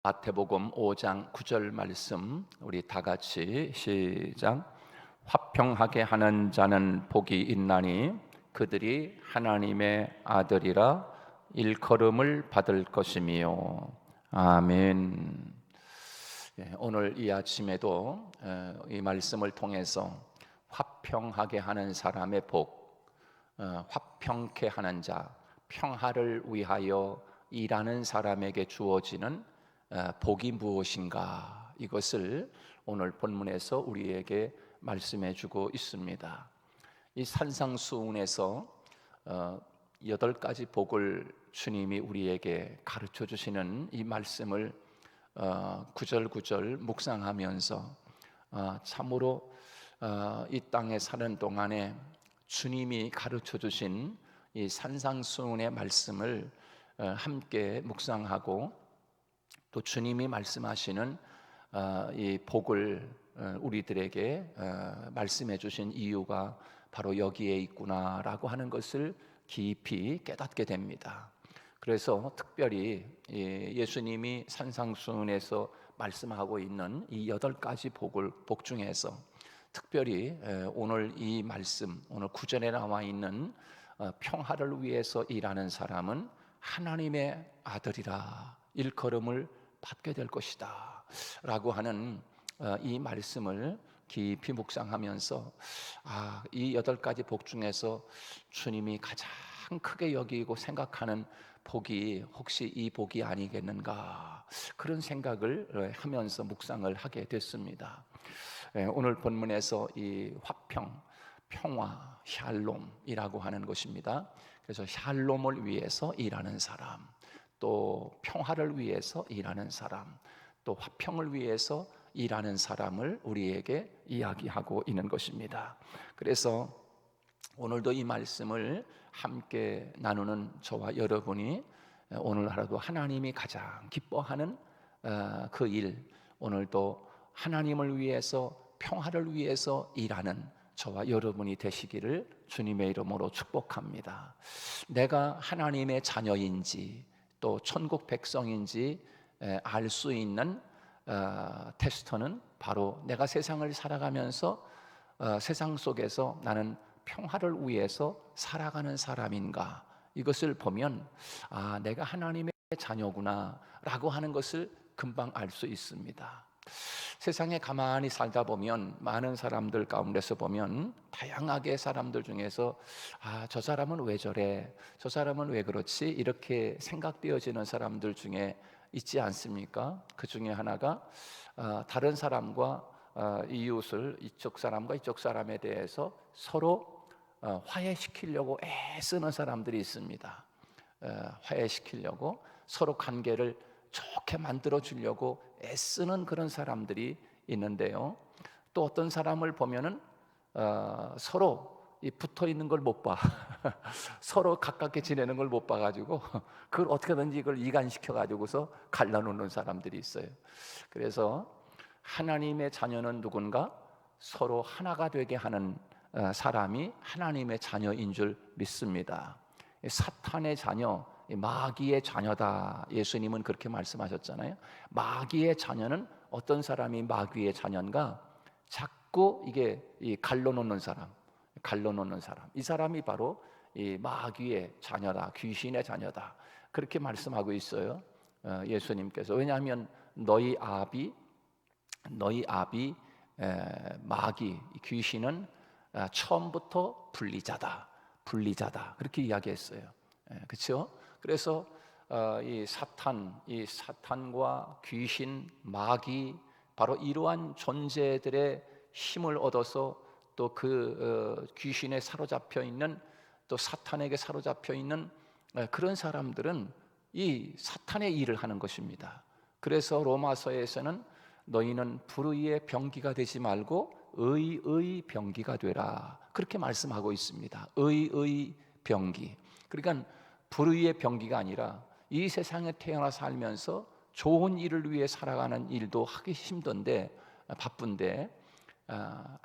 마태복음 5장 9절 말씀 우리 다 같이 시작. 화평하게 하는 자는 복이 있나니 그들이 하나님의 아들이라 일컬음을 받을 것이미요. 아멘. 오늘 이 아침에도 이 말씀을 통해서 화평하게 하는 사람의 복, 화평케 하는 자, 평화를 위하여 일하는 사람에게 주어지는 복이 무엇인가, 이것을 오늘 본문에서 우리에게 말씀해 주고 있습니다. 이 산상수훈에서 8가지 복을 주님이 우리에게 가르쳐 주시는 이 말씀을 구절구절 묵상하면서 참으로 이 땅에 사는 동안에 주님이 가르쳐 주신 이 산상수훈의 말씀을 함께 묵상하고, 또 주님이 말씀하시는 이 복을 우리들에게 말씀해 주신 이유가 바로 여기에 있구나라고 하는 것을 깊이 깨닫게 됩니다. 그래서 특별히 예수님이 산상수훈에서 말씀하고 있는 이 8가지 복 중에서 특별히 오늘 이 말씀, 오늘 구절에 나와 있는 평화를 위해서 일하는 사람은 하나님의 아들이라 일컬음을 받게 될 것이다 라고 하는 이 말씀을 깊이 묵상하면서 이 8가지 복 중에서 주님이 가장 크게 여기고 생각하는 복이 혹시 이 복이 아니겠는가, 그런 생각을 하면서 묵상을 하게 됐습니다. 오늘 본문에서 이 화평, 평화, 샬롬이라고 하는 것입니다. 그래서 샬롬을 위해서 일하는 사람, 또 평화를 위해서 일하는 사람, 또 화평을 위해서 일하는 사람을 우리에게 이야기하고 있는 것입니다. 그래서 오늘도 이 말씀을 함께 나누는 저와 여러분이 오늘 하루도 하나님이 가장 기뻐하는 그 일, 오늘도 하나님을 위해서, 평화를 위해서 일하는 저와 여러분이 되시기를 주님의 이름으로 축복합니다. 내가 하나님의 자녀인지 또 천국 백성인지 알 수 있는 테스터는 바로 내가 세상을 살아가면서 세상 속에서 나는 평화를 위해서 살아가는 사람인가, 이것을 보면 내가 하나님의 자녀구나 라고 하는 것을 금방 알 수 있습니다. 세상에 가만히 살다 보면 많은 사람들 가운데서 보면 다양하게 사람들 중에서 저 사람은 왜 저래, 저 사람은 왜 그렇지, 이렇게 생각되어지는 사람들 중에 있지 않습니까? 그 중에 하나가 다른 사람과 이웃을, 이쪽 사람과 이쪽 사람에 대해서 서로 화해시키려고 애쓰는 사람들이 있습니다. 화해시키려고, 서로 관계를 좋게 만들어 주려고 애쓰는 그런 사람들이 있는데요, 또 어떤 사람을 보면은 서로 붙어 있는 걸 못 봐. 서로 가깝게 지내는 걸 못 봐가지고 그걸 어떻게든지 이걸 이간시켜 가지고서 갈라놓는 사람들이 있어요. 그래서 하나님의 자녀는 누군가? 서로 하나가 되게 하는 사람이 하나님의 자녀인 줄 믿습니다. 사탄의 자녀, 마귀의 자녀다, 예수님은 그렇게 말씀하셨잖아요. 마귀의 자녀는 어떤 사람이 마귀의 자녀인가? 자꾸 이게 갈라놓는 사람, 이 사람이 바로 이 마귀의 자녀다, 귀신의 자녀다, 그렇게 말씀하고 있어요, 예수님께서. 왜냐하면 너희 아비 마귀, 귀신은 처음부터 분리자다 그렇게 이야기했어요. 그렇죠? 그래서 이 사탄과 귀신, 마귀, 바로 이러한 존재들의 힘을 얻어서 또 그 귀신에 사로잡혀 있는, 또 사탄에게 사로잡혀 있는 그런 사람들은 이 사탄의 일을 하는 것입니다. 그래서 로마서에서는 너희는 불의의 병기가 되지 말고 의의 병기가 되라, 그렇게 말씀하고 있습니다. 의의 병기, 그러니까 불의의 병기가 아니라 이 세상에 태어나 살면서 좋은 일을 위해 살아가는 일도 하기 힘든데, 바쁜데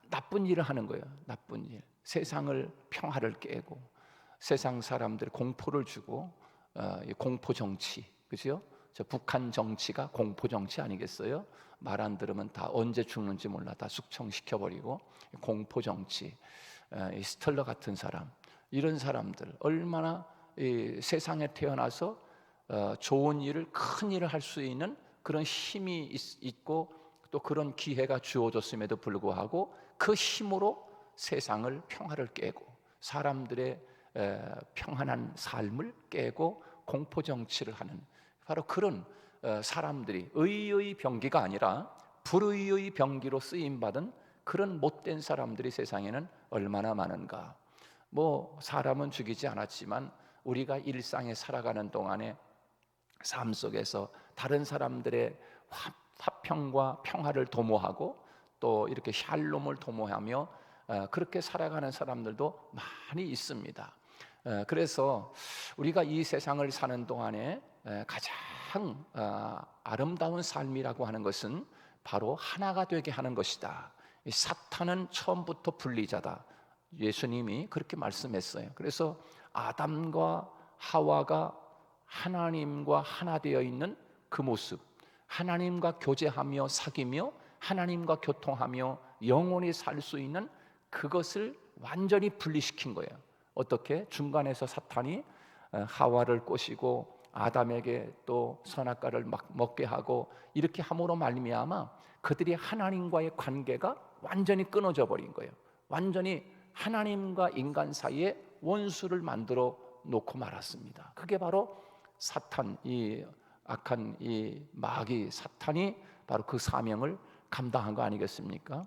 나쁜 일을 하는 거예요. 나쁜 일, 세상을, 평화를 깨고 세상 사람들 공포를 주고 공포 정치, 그죠? 저 북한 정치가 공포 정치 아니겠어요? 말 안 들으면 다 언제 죽는지 몰라 다 숙청시켜버리고 공포 정치. 이 스털러 같은 사람, 이런 사람들 얼마나 이 세상에 태어나서 좋은 일을, 큰 일을 할 수 있는 그런 힘이 있고 또 그런 기회가 주어졌음에도 불구하고 그 힘으로 세상을, 평화를 깨고 사람들의 평안한 삶을 깨고 공포 정치를 하는 바로 그런 사람들이 의의 병기가 아니라 불의의 병기로 쓰임받은 그런 못된 사람들이 세상에는 얼마나 많은가. 뭐 사람은 죽이지 않았지만 우리가 일상에 살아가는 동안에 삶 속에서 다른 사람들의 화평과 평화를 도모하고 또 이렇게 샬롬을 도모하며 그렇게 살아가는 사람들도 많이 있습니다. 그래서 우리가 이 세상을 사는 동안에 가장 아름다운 삶이라고 하는 것은 바로 하나가 되게 하는 것이다. 사탄은 처음부터 분리자다. 예수님이 그렇게 말씀했어요. 그래서 아담과 하와가 하나님과 하나 되어 있는 그 모습, 하나님과 교제하며 사귀며 하나님과 교통하며 영원히 살 수 있는 그것을 완전히 분리시킨 거예요. 어떻게? 중간에서 사탄이 하와를 꼬시고 아담에게 또 선악과를 막 먹게 하고 이렇게 함으로 말미암아 그들이 하나님과의 관계가 완전히 끊어져 버린 거예요. 완전히 하나님과 인간 사이에 원수를 만들어 놓고 말았습니다. 그게 바로 사탄, 이 악한 이 마귀 사탄이 바로 그 사명을 감당한 거 아니겠습니까?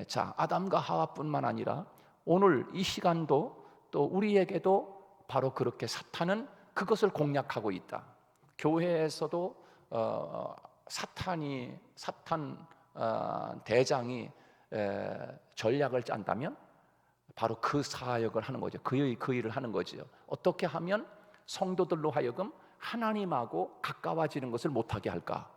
자, 아담과 하와뿐만 아니라 오늘 이 시간도 또 우리에게도 바로 그렇게 사탄은 그것을 공략하고 있다. 교회에서도 사탄 대장이 전략을 짠다면 바로 그 사역을 하는 거죠. 그 일을 하는 거죠. 어떻게 하면 성도들로 하여금 하나님하고 가까워지는 것을 못하게 할까?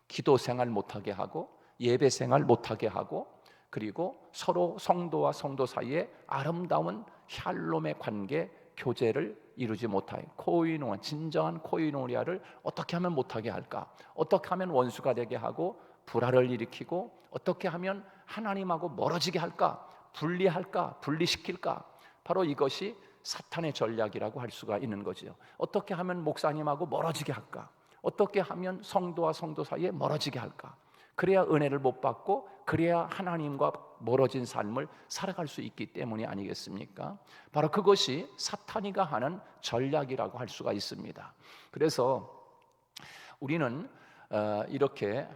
기도 생활 못하게 하고 예배 생활 못하게 하고 그리고 서로 성도와 성도 사이에 아름다운 샬롬의 관계, 교제를 이루지 못하게 코이노아, 진정한 코이노리아를 어떻게 하면 못하게 할까? 어떻게 하면 원수가 되게 하고 불화를 일으키고 어떻게 하면 하나님하고 멀어지게 할까? 분리할까? 분리시킬까? 바로 이것이 사탄의 전략이라고 할 수가 있는 거죠. 어떻게 하면 목사님하고 멀어지게 할까? 어떻게 하면 성도와 성도 사이에 멀어지게 할까? 그래야 은혜를 못 받고 그래야 하나님과 멀어진 삶을 살아갈 수 있기 때문이 아니겠습니까? 바로 그것이 사탄이가 하는 전략이라고 할 수가 있습니다. 그래서 우리는 이렇게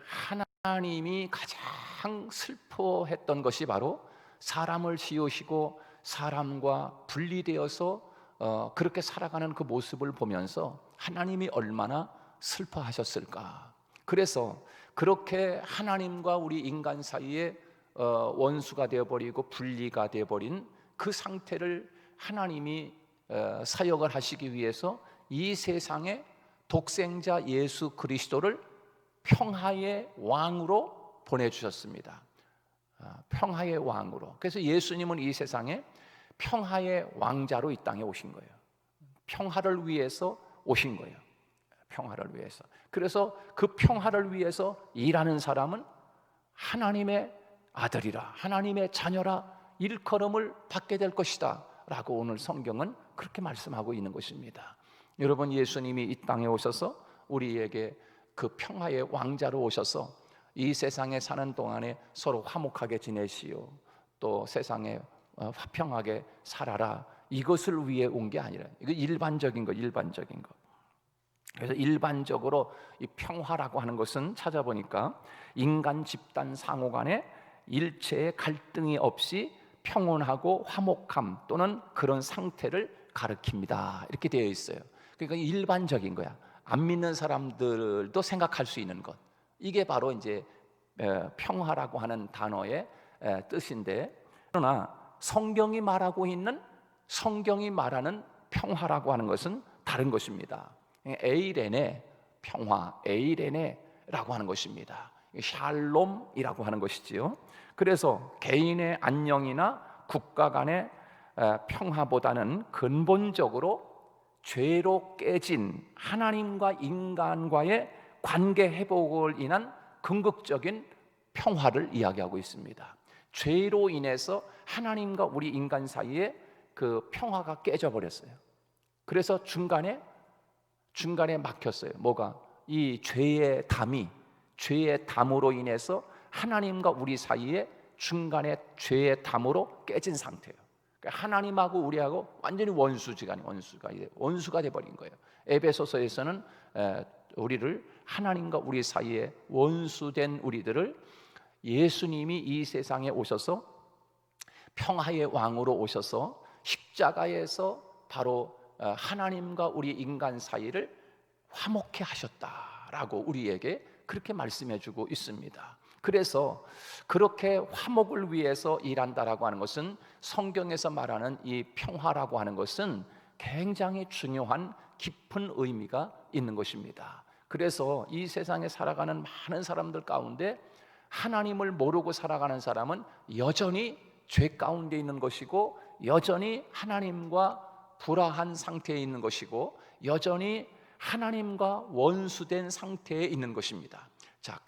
하나님이 가장 슬퍼했던 것이 바로 사람을 지으시고 사람과 분리되어서 그렇게 살아가는 그 모습을 보면서 하나님이 얼마나 슬퍼하셨을까. 그래서 그렇게 하나님과 우리 인간 사이에 원수가 되어버리고 분리가 되어버린 그 상태를 하나님이 사역을 하시기 위해서 이 세상에 독생자 예수 그리스도를 평화의 왕으로 보내주셨습니다. 평화의 왕으로. 그래서 예수님은 이 세상에 평화의 왕자로 이 땅에 오신 거예요. 평화를 위해서 오신 거예요. 평화를 위해서. 그래서 그 평화를 위해서 일하는 사람은 하나님의 아들이라, 하나님의 자녀라, 일컬음을 받게 될 것이다 라고 오늘 성경은 그렇게 말씀하고 있는 것입니다. 여러분, 예수님이 이 땅에 오셔서 우리에게 그 평화의 왕자로 오셔서 이 세상에 사는 동안에 서로 화목하게 지내시오, 또 세상에 화평하게 살아라, 이것을 위해 온 게 아니라 이거 일반적인 거. 그래서 일반적으로 이 평화라고 하는 것은 찾아보니까 인간 집단 상호 간에 일체의 갈등이 없이 평온하고 화목함 또는 그런 상태를 가리킵니다. 이렇게 되어 있어요. 그러니까 일반적인 거야. 안 믿는 사람들도 생각할 수 있는 것. 이게 바로 이제 평화라고 하는 단어의 뜻인데, 그러나 성경이 말하는 평화라고 하는 것은 다른 것입니다. 에이레네 평화, 에이레네라고 하는 것입니다. 샬롬이라고 하는 것이지요. 그래서 개인의 안녕이나 국가 간의 평화보다는 근본적으로 죄로 깨진 하나님과 인간과의 관계 회복을 인한 궁극적인 평화를 이야기하고 있습니다. 죄로 인해서 하나님과 우리 인간 사이에 그 평화가 깨져버렸어요. 그래서 중간에 막혔어요. 뭐가? 이 죄의 담으로 인해서 하나님과 우리 사이에 중간에 죄의 담으로 깨진 상태예요. 그러니까 하나님하고 우리하고 완전히 원수가 돼버린 거예요. 에베소서에서는 우리를, 하나님과 우리 사이에 원수된 우리들을 예수님이 이 세상에 오셔서 평화의 왕으로 오셔서 십자가에서 바로 하나님과 우리 인간 사이를 화목케 하셨다라고 우리에게 그렇게 말씀해 주고 있습니다. 그래서 그렇게 화목을 위해서 일한다라고 하는 것은, 성경에서 말하는 이 평화라고 하는 것은 굉장히 중요한 깊은 의미가 있는 것입니다. 그래서 이 세상에 살아가는 많은 사람들 가운데 하나님을 모르고 살아가는 사람은 여전히 죄 가운데 있는 것이고, 여전히 하나님과 불화한 상태에 있는 것이고, 여전히 하나님과 원수된 상태에 있는 것입니다. 자,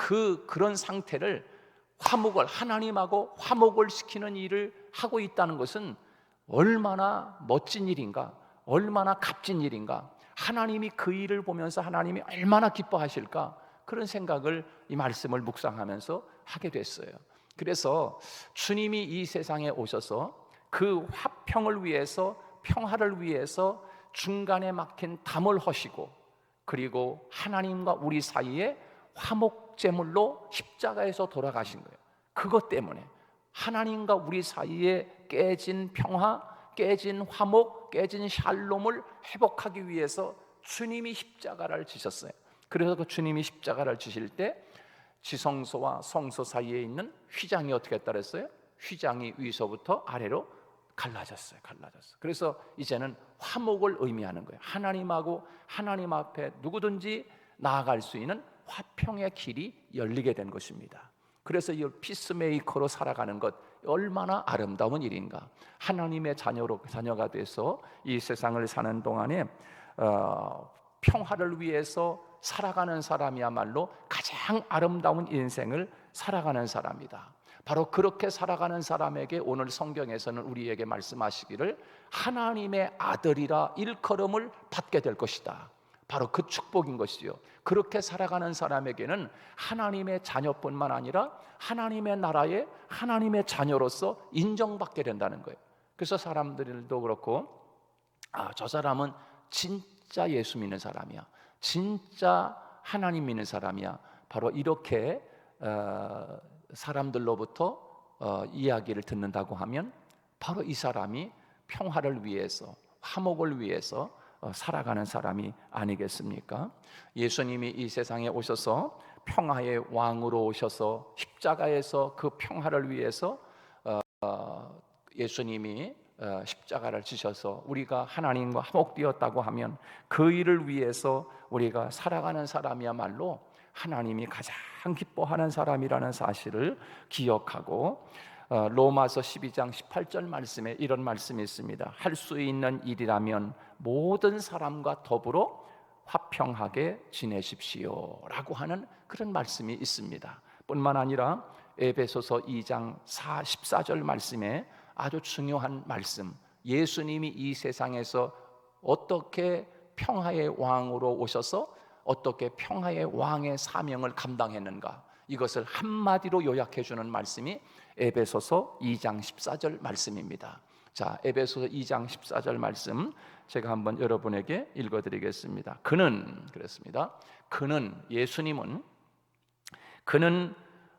그런 상태를 하나님하고 화목을 시키는 일을 하고 있다는 것은 얼마나 멋진 일인가, 얼마나 값진 일인가, 하나님이 그 일을 보면서 하나님이 얼마나 기뻐하실까, 그런 생각을 이 말씀을 묵상하면서 하게 됐어요. 그래서 주님이 이 세상에 오셔서 그 화평을 위해서, 평화를 위해서 중간에 막힌 담을 허시고, 그리고 하나님과 우리 사이에 화목제물로 십자가에서 돌아가신 거예요. 그것 때문에 하나님과 우리 사이에 깨진 평화, 깨진 화목, 깨진 샬롬을 회복하기 위해서 주님이 십자가를 지셨어요. 그래서 그 주님이 십자가를 지실 때 지성소와 성소 사이에 있는 휘장이 어떻게 했다 그랬어요? 휘장이 위서부터 아래로 갈라졌어요. 그래서 이제는 화목을 의미하는 거예요. 하나님하고 하나님 앞에 누구든지 나아갈 수 있는 화평의 길이 열리게 된 것입니다. 그래서 이 피스메이커로 살아가는 것 얼마나 아름다운 일인가. 하나님의 자녀가 돼서 이 세상을 사는 동안에 평화를 위해서 살아가는 사람이야말로 가장 아름다운 인생을 살아가는 사람이다. 바로 그렇게 살아가는 사람에게 오늘 성경에서는 우리에게 말씀하시기를 하나님의 아들이라 일컬음을 받게 될 것이다. 바로 그 축복인 것이요. 그렇게 살아가는 사람에게는 하나님의 자녀뿐만 아니라 하나님의 나라의 하나님의 자녀로서 인정받게 된다는 거예요. 그래서 사람들도 그렇고, 저 사람은 진짜 예수 믿는 사람이야, 진짜 하나님 믿는 사람이야, 바로 이렇게 사람들로부터 이야기를 듣는다고 하면 바로 이 사람이 평화를 위해서, 화목을 위해서 살아가는 사람이 아니겠습니까? 예수님이 이 세상에 오셔서 평화의 왕으로 오셔서 십자가에서 그 평화를 위해서 예수님이 십자가를 지셔서 우리가 하나님과 화목되었다고 하면 그 일을 위해서 우리가 살아가는 사람이야말로 하나님이 가장 기뻐하는 사람이라는 사실을 기억하고, 로마서 12장 18절 말씀에 이런 말씀이 있습니다. 할 수 있는 일이라면 모든 사람과 더불어 화평하게 지내십시오 라고 하는 그런 말씀이 있습니다. 뿐만 아니라 에베소서 2장 14절 말씀에 아주 중요한 말씀, 예수님이 이 세상에서 어떻게 평화의 왕으로 오셔서 어떻게 평화의 왕의 사명을 감당했는가, 이것을 한마디로 요약해 주는 말씀이 에베소서 2장 14절 말씀입니다. 자, 에베소서 2장 14절 말씀 제가 한번 여러분에게 읽어드리겠습니다. 그랬습니다. 예수님은 그는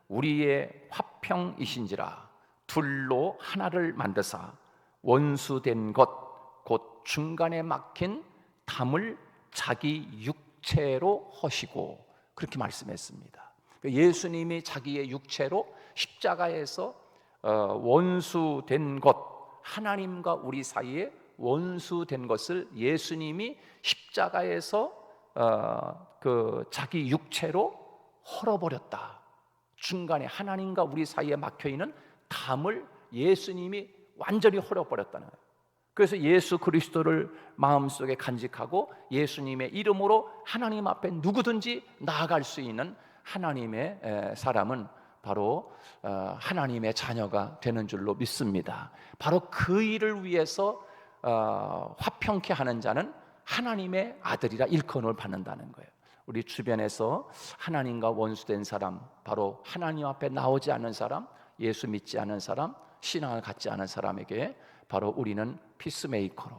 우리의 화평이신지라 둘로 하나를 만드사 원수된 것 곧 중간에 막힌 담을 자기 육체로 허시고, 그렇게 말씀했습니다. 예수님이 자기의 육체로 십자가에서 원수된 것, 하나님과 우리 사이에 원수된 것을 예수님이 십자가에서 그 자기 육체로 헐어버렸다. 중간에 하나님과 우리 사이에 막혀있는 담을 예수님이 완전히 헐어버렸다는 거예요. 그래서 예수 그리스도를 마음속에 간직하고 예수님의 이름으로 하나님 앞에 누구든지 나아갈 수 있는 하나님의 사람은 바로 하나님의 자녀가 되는 줄로 믿습니다. 바로 그 일을 위해서 화평케 하는 자는 하나님의 아들이라 일컬음을 받는다는 거예요. 우리 주변에서 하나님과 원수된 사람, 바로 하나님 앞에 나오지 않는 사람, 예수 믿지 않는 사람, 신앙을 갖지 않은 사람에게 바로 우리는 피스메이커로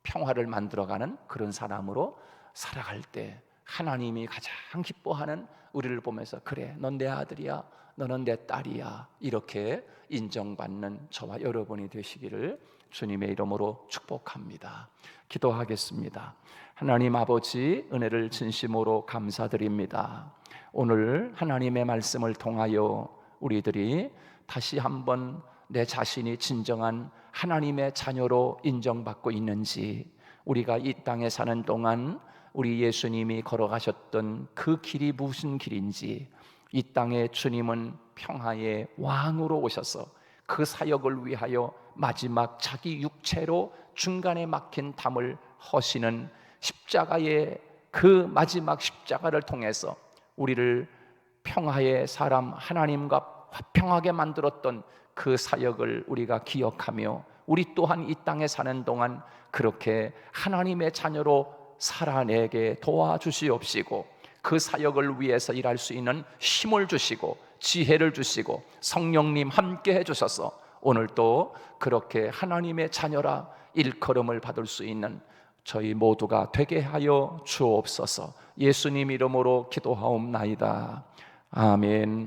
평화를 만들어가는 그런 사람으로 살아갈 때 하나님이 가장 기뻐하는 우리를 보면서 그래, 넌 내 아들이야, 너는 내 딸이야, 이렇게 인정받는 저와 여러분이 되시기를 주님의 이름으로 축복합니다. 기도하겠습니다. 하나님 아버지, 은혜를 진심으로 감사드립니다. 오늘 하나님의 말씀을 통하여 우리들이 다시 한번 내 자신이 진정한 하나님의 자녀로 인정받고 있는지, 우리가 이 땅에 사는 동안 우리 예수님이 걸어가셨던 그 길이 무슨 길인지, 이 땅에 주님은 평화의 왕으로 오셔서 그 사역을 위하여 마지막 자기 육체로 중간에 막힌 담을 허시는 십자가의 그 마지막 십자가를 통해서 우리를 평화의 사람, 하나님과 화평하게 만들었던 그 사역을 우리가 기억하며 우리 또한 이 땅에 사는 동안 그렇게 하나님의 자녀로 살아내게 도와주시옵시고, 그 사역을 위해서 일할 수 있는 힘을 주시고 지혜를 주시고 성령님 함께 해주셔서 오늘도 그렇게 하나님의 자녀라 일컬음을 받을 수 있는 저희 모두가 되게 하여 주옵소서. 예수님 이름으로 기도하옵나이다. 아멘.